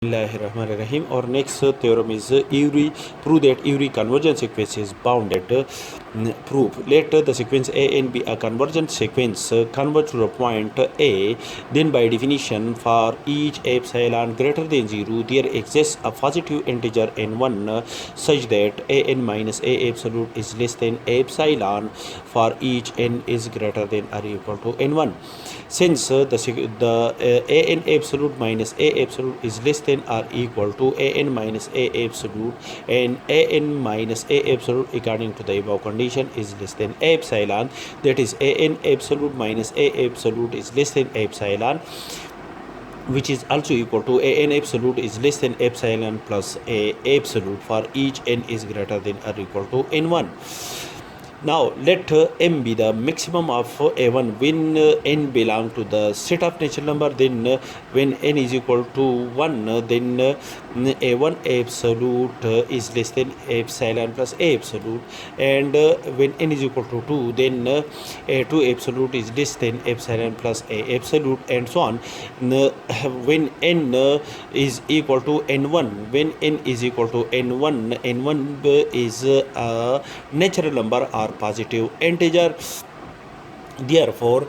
Bismillahirrahmanirrahim. Our next theorem is prove that every convergent sequence is bounded. Proof. Let the sequence A and be a convergent sequence converge to the point A. Then by definition, for each epsilon greater than 0, there exists a positive integer n1 such that an minus a absolute is less than epsilon for each n is greater than or equal to n1. Since the an absolute minus a absolute is less than or equal to an minus a absolute, and an minus a absolute according to the above condition is less than epsilon, that is an absolute minus a absolute is less than epsilon, which is also equal to an absolute is less than epsilon plus a absolute for each n is greater than or equal to n1. Now let m be the maximum of a1 when n belong to the set of natural number. Then when n is equal to 1, then a1 absolute is less than epsilon plus a absolute, and when n is equal to 2, then a2 absolute is less than epsilon plus a absolute, and so on. When n is equal to n1, when n is equal to n1, n1 is a natural number or positive integer. Therefore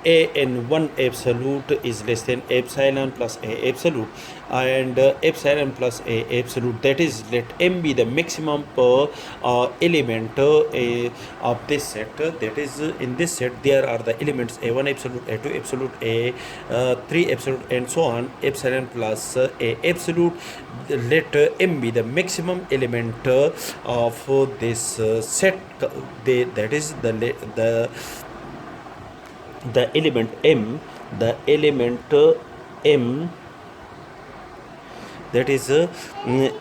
an1 absolute is less than epsilon plus a absolute, and epsilon plus a absolute, that is, let m be the maximum element of this set. That is, in this set there are the elements a1 absolute, a2 absolute, a3 absolute, and so on, epsilon plus a absolute. Let m be the maximum element of this set. That is the element m, the element m, that is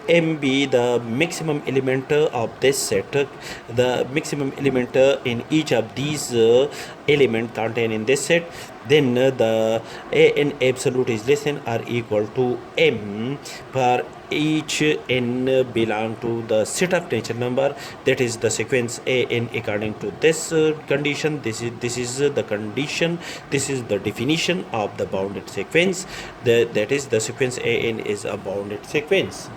m be the maximum element of this set. The maximum element in each of these element contained in this set. Then the an absolute is less than or equal to m for each n belong to the set of natural number, that is the sequence an according to this condition. This is the condition, this is the definition of the bounded sequence. That is, the sequence an is a bounded sequence.